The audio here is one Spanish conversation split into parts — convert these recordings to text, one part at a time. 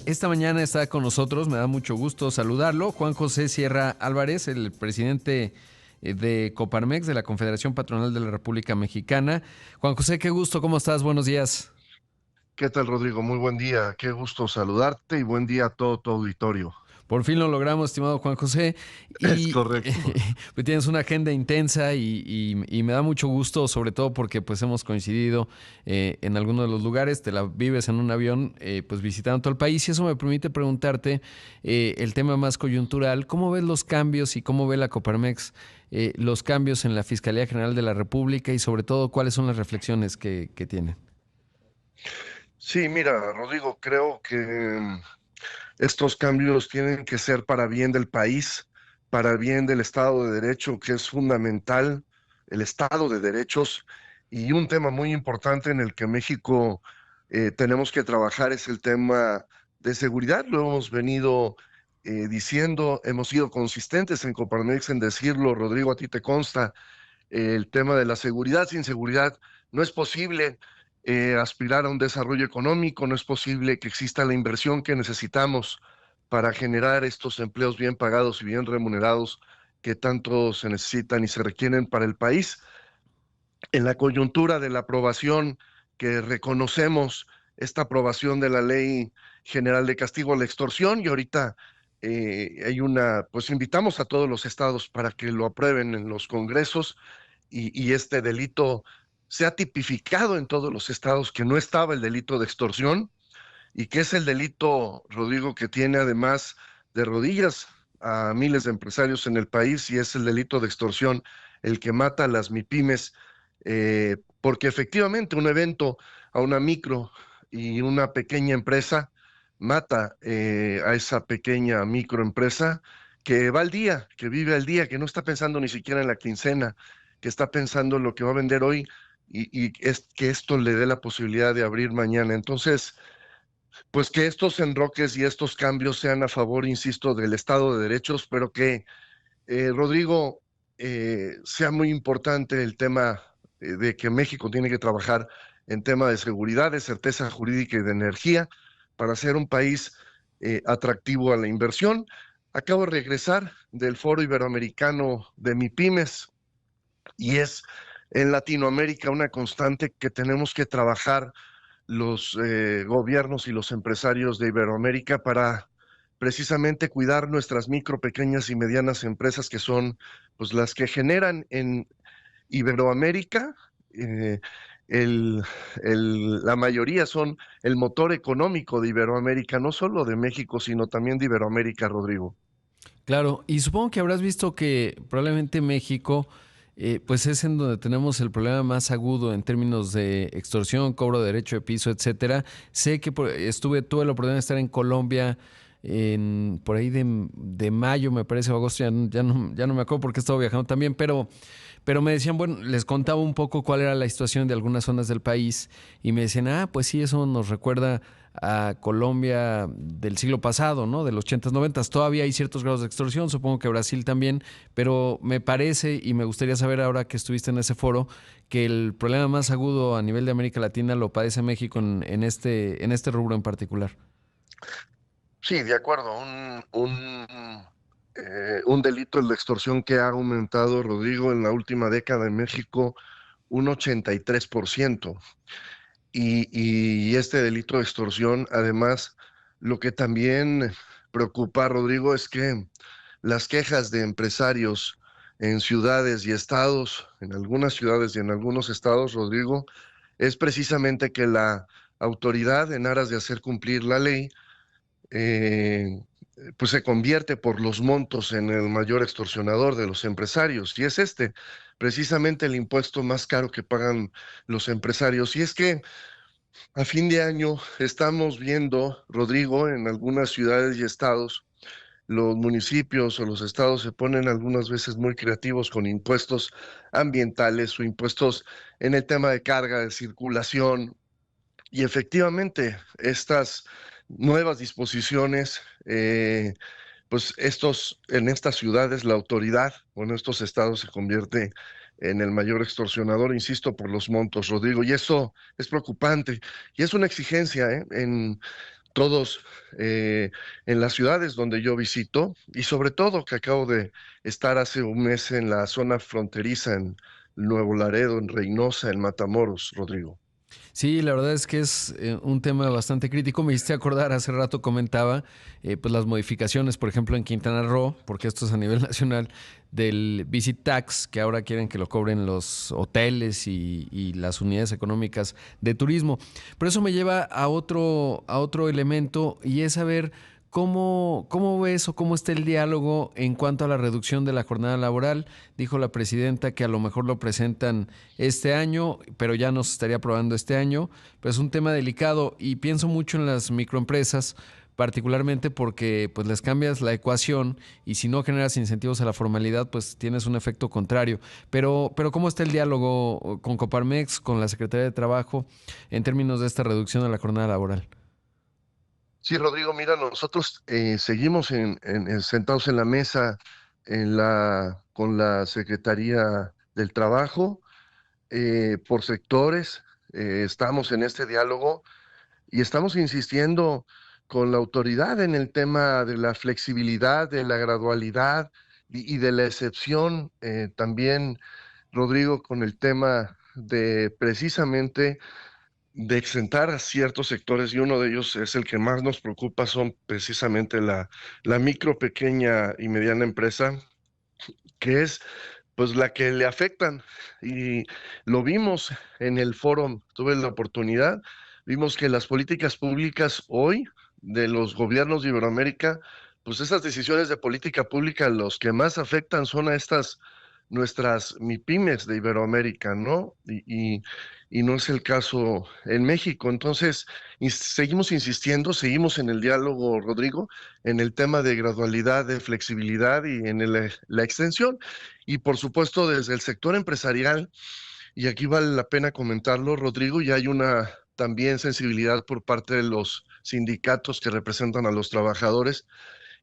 Esta mañana está con nosotros, me da mucho gusto saludarlo, Juan José Sierra Álvarez, el presidente de Coparmex, de la Confederación Patronal de la República Mexicana. Juan José, qué gusto, ¿cómo estás? Buenos días. ¿Qué tal, Rodrigo? Muy buen día. Qué gusto saludarte y buen día a todo tu auditorio. Por fin lo logramos, estimado Juan José. Es Y correcto. pues tienes una agenda intensa y me da mucho gusto, sobre todo porque pues hemos coincidido en algunos de los lugares, te la vives en un avión, pues visitando todo el país y eso me permite preguntarte el tema más coyuntural, ¿cómo ves los cambios y cómo ve la Coparmex los cambios en la Fiscalía General de la República y sobre todo cuáles son las reflexiones que tienen? Sí, mira, Rodrigo, creo que estos cambios tienen que ser para bien del país, para el bien del Estado de Derecho, que es fundamental, el Estado de Derechos. Y un tema muy importante en el que México tenemos que trabajar es el tema de seguridad. Lo hemos venido diciendo, hemos sido consistentes en Coparmex en decirlo, Rodrigo, a ti te consta el tema de la seguridad. Sin seguridad no es posible aspirar a un desarrollo económico, no es posible que exista la inversión que necesitamos para generar estos empleos bien pagados y bien remunerados que tanto se necesitan y se requieren para el país. En la coyuntura de la aprobación que reconocemos, esta aprobación de la Ley General de Castigo a la Extorsión, y ahorita pues invitamos a todos los estados para que lo aprueben en los congresos y este delito sea tipificado en todos los estados, que no estaba el delito de extorsión y que es el delito, Rodrigo, que tiene además de rodillas a miles de empresarios en el país, y es el delito de extorsión el que mata a las MIPIMES, porque efectivamente un evento a una micro y una pequeña empresa mata a esa pequeña microempresa que va al día, que vive al día, que no está pensando ni siquiera en la quincena, que está pensando en lo que va a vender hoy y es que esto le dé la posibilidad de abrir mañana. Entonces, pues que estos enroques y estos cambios sean a favor, insisto, del Estado de Derechos, pero que, Rodrigo, sea muy importante el tema de que México tiene que trabajar en tema de seguridad, de certeza jurídica y de energía para ser un país atractivo a la inversión. Acabo de regresar del Foro Iberoamericano de MIPIMES y es en Latinoamérica una constante que tenemos que trabajar los gobiernos y los empresarios de Iberoamérica para precisamente cuidar nuestras micro, pequeñas y medianas empresas que son pues las que generan en Iberoamérica. eh, el, la mayoría son el motor económico de Iberoamérica, no solo de México, sino también de Iberoamérica, Rodrigo. Claro, y supongo que habrás visto que probablemente México, pues es en donde tenemos el problema más agudo en términos de extorsión, cobro de derecho de piso, etcétera. Sé que tuve la oportunidad de estar en Colombia por ahí de mayo, me parece, o agosto, ya no me acuerdo porque he estado viajando también, pero me decían, bueno, les contaba un poco cuál era la situación de algunas zonas del país y me decían, pues sí, eso nos recuerda a Colombia del siglo pasado, ¿no? De los 80s, 90s. Todavía hay ciertos grados de extorsión, supongo que Brasil también, pero me parece y me gustaría saber ahora que estuviste en ese foro que el problema más agudo a nivel de América Latina lo padece México en este rubro en particular. Sí, de acuerdo. Un delito, el de extorsión, que ha aumentado, Rodrigo, en la última década en México un 83%. Y este delito de extorsión, además, lo que también preocupa, Rodrigo, es que las quejas de empresarios en ciudades y estados, en algunas ciudades y en algunos estados, Rodrigo, es precisamente que la autoridad, en aras de hacer cumplir la ley, eh, pues se convierte por los montos en el mayor extorsionador de los empresarios. Y es este, precisamente el impuesto más caro que pagan los empresarios. Y es que a fin de año estamos viendo, Rodrigo, en algunas ciudades y estados, los municipios o los estados se ponen algunas veces muy creativos con impuestos ambientales o impuestos en el tema de carga, de circulación. Y efectivamente, estas nuevas disposiciones, pues en estas ciudades la autoridad o en estos estados se convierte en el mayor extorsionador, insisto, por los montos, Rodrigo, y eso es preocupante y es una exigencia, ¿eh? todos en las ciudades donde yo visito y sobre todo que acabo de estar hace un mes en la zona fronteriza en Nuevo Laredo, en Reynosa, en Matamoros, Rodrigo. Sí, la verdad es que es un tema bastante crítico. Me hiciste acordar, hace rato comentaba, pues las modificaciones, por ejemplo, en Quintana Roo, porque esto es a nivel nacional, del Visit Tax, que ahora quieren que lo cobren los hoteles y las unidades económicas de turismo. Pero eso me lleva a otro elemento y es saber cómo ves o cómo está el diálogo en cuanto a la reducción de la jornada laboral. Dijo la presidenta que a lo mejor lo presentan este año, pero ya no se estaría aprobando este año. Pero es un tema delicado y pienso mucho en las microempresas, particularmente porque pues les cambias la ecuación y si no generas incentivos a la formalidad, pues tienes un efecto contrario. Pero ¿cómo está el diálogo con Coparmex, con la Secretaría de Trabajo, en términos de esta reducción de la jornada laboral? Sí, Rodrigo, mira, nosotros seguimos sentados en la mesa con la Secretaría del Trabajo por sectores. Estamos en este diálogo y estamos insistiendo con la autoridad en el tema de la flexibilidad, de la gradualidad y de la excepción. También, Rodrigo, con el tema de precisamente de exentar a ciertos sectores y uno de ellos es el que más nos preocupa, son precisamente la micro, pequeña y mediana empresa, que es pues la que le afectan. Y lo vimos en el foro, tuve la oportunidad, vimos que las políticas públicas hoy de los gobiernos de Iberoamérica, pues esas decisiones de política pública, los que más afectan son a estas nuestras MIPIMES de Iberoamérica, ¿no? Y no es el caso en México. Entonces, seguimos insistiendo, seguimos en el diálogo, Rodrigo, en el tema de gradualidad, de flexibilidad y en la extensión. Y por supuesto, desde el sector empresarial, y aquí vale la pena comentarlo, Rodrigo, y hay una también sensibilidad por parte de los sindicatos que representan a los trabajadores,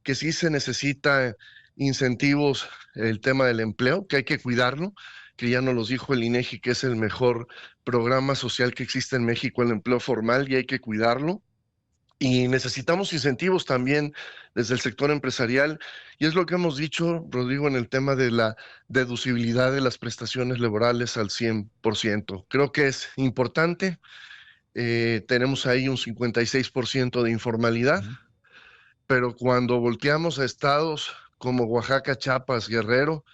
que sí se necesita incentivos, el tema del empleo, que hay que cuidarlo, que ya nos los dijo el INEGI, que es el mejor programa social que existe en México, el empleo formal, y hay que cuidarlo. Y necesitamos incentivos también desde el sector empresarial. Y es lo que hemos dicho, Rodrigo, en el tema de la deducibilidad de las prestaciones laborales al 100%. Creo que es importante. Tenemos ahí un 56% de informalidad, Ujú. pero cuando volteamos a estados como Oaxaca, Chiapas, Guerrero,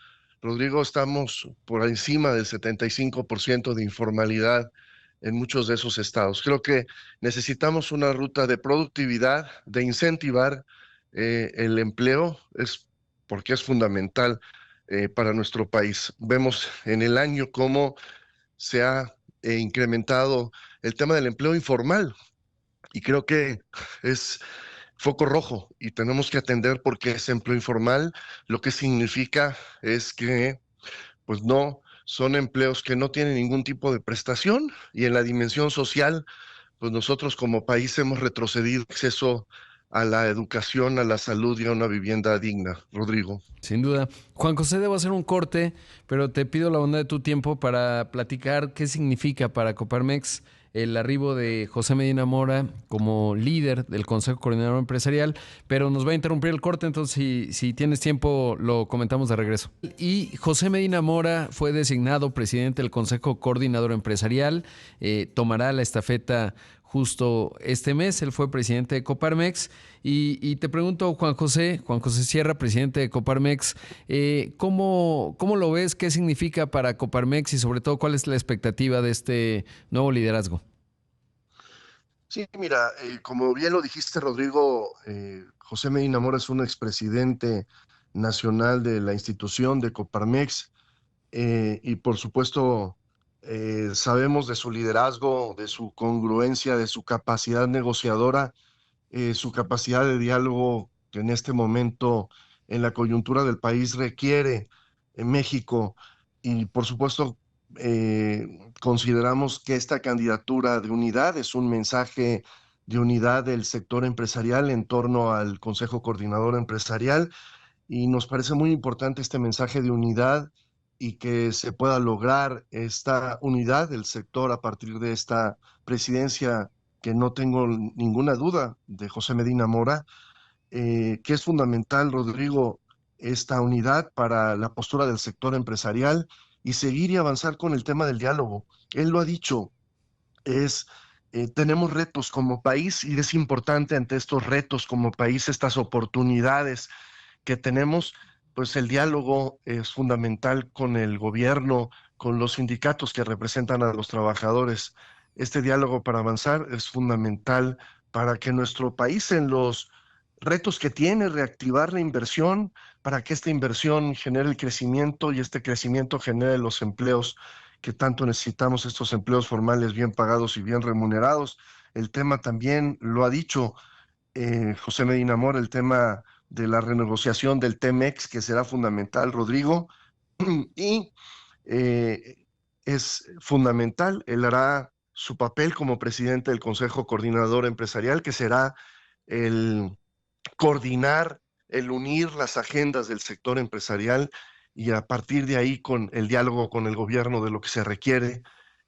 Rodrigo, estamos por encima del 75% de informalidad en muchos de esos estados. Creo que necesitamos una ruta de productividad, de incentivar el empleo, es porque es fundamental para nuestro país. Vemos en el año cómo se ha incrementado el tema del empleo informal y creo que es foco rojo y tenemos que atender porque es empleo informal, lo que significa es que pues no son empleos que no tienen ningún tipo de prestación y en la dimensión social, pues nosotros como país hemos retrocedido acceso a la educación, a la salud y a una vivienda digna, Rodrigo. Sin duda. Juan José, debo hacer un corte, pero te pido la bondad de tu tiempo para platicar qué significa para Coparmex el arribo de José Medina Mora como líder del Consejo Coordinador Empresarial, pero nos va a interrumpir el corte, entonces si tienes tiempo lo comentamos de regreso. Y José Medina Mora fue designado presidente del Consejo Coordinador Empresarial, tomará la estafeta justo este mes. Él fue presidente de Coparmex. Y te pregunto, Juan José Sierra, presidente de Coparmex, ¿cómo lo ves? ¿Qué significa para Coparmex y sobre todo cuál es la expectativa de este nuevo liderazgo? Sí, mira, como bien lo dijiste, Rodrigo, José Medina Mora es un expresidente nacional de la institución de Coparmex y por supuesto sabemos de su liderazgo, de su congruencia, de su capacidad negociadora, su capacidad de diálogo que en este momento en la coyuntura del país requiere en México y por supuesto consideramos que esta candidatura de unidad es un mensaje de unidad del sector empresarial en torno al Consejo Coordinador Empresarial y nos parece muy importante este mensaje de unidad y que se pueda lograr esta unidad del sector a partir de esta presidencia que no tengo ninguna duda de José Medina Mora, que es fundamental, Rodrigo, esta unidad para la postura del sector empresarial y seguir y avanzar con el tema del diálogo. Él lo ha dicho, es, tenemos retos como país y es importante ante estos retos como país, estas oportunidades que tenemos, pues el diálogo es fundamental con el gobierno, con los sindicatos que representan a los trabajadores. Este diálogo para avanzar es fundamental para que nuestro país en los retos que tiene, reactivar la inversión, para que esta inversión genere el crecimiento y este crecimiento genere los empleos que tanto necesitamos, estos empleos formales bien pagados y bien remunerados. El tema también lo ha dicho José Medina Mora, el tema de la renegociación del TEMEX, que será fundamental, Rodrigo, y eh, es fundamental, él hará su papel como presidente del Consejo Coordinador Empresarial, que será el coordinar, el unir las agendas del sector empresarial y a partir de ahí con el diálogo con el gobierno de lo que se requiere,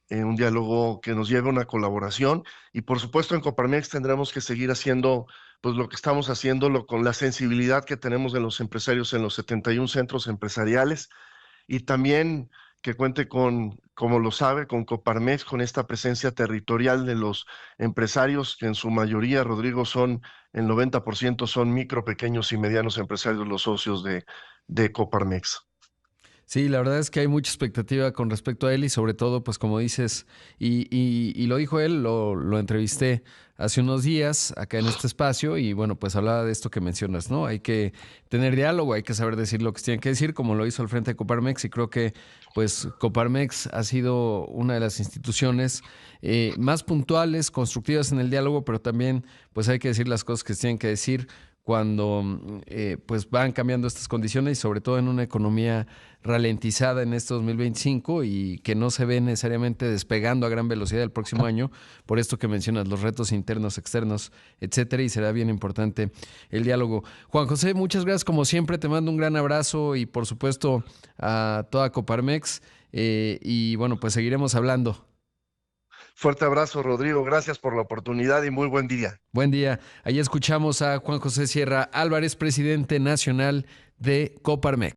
un diálogo que nos lleve a una colaboración y por supuesto en Coparmex tendremos que seguir haciendo pues lo que estamos haciéndolo con la sensibilidad que tenemos de los empresarios en los 71 centros empresariales y también que cuente con, como lo sabe, con Coparmex, con esta presencia territorial de los empresarios, que en su mayoría, Rodrigo, son el 90% son micro, pequeños y medianos empresarios, los socios de Coparmex. Sí, la verdad es que hay mucha expectativa con respecto a él y sobre todo, pues como dices, y lo dijo él, lo entrevisté hace unos días acá en este espacio y bueno, pues hablaba de esto que mencionas, ¿no? Hay que tener diálogo, hay que saber decir lo que se tiene que decir, como lo hizo al frente de Coparmex y creo que pues Coparmex ha sido una de las instituciones más puntuales, constructivas en el diálogo, pero también pues hay que decir las cosas que se tienen que decir cuando pues van cambiando estas condiciones y sobre todo en una economía ralentizada en este 2025 y que no se ve necesariamente despegando a gran velocidad el próximo año, por esto que mencionas, los retos internos, externos, etcétera, y será bien importante el diálogo. Juan José, muchas gracias como siempre, te mando un gran abrazo y por supuesto a toda Coparmex y bueno, pues seguiremos hablando. Fuerte abrazo, Rodrigo. Gracias por la oportunidad y muy buen día. Buen día. Ahí escuchamos a Juan José Sierra Álvarez, presidente nacional de Coparmex.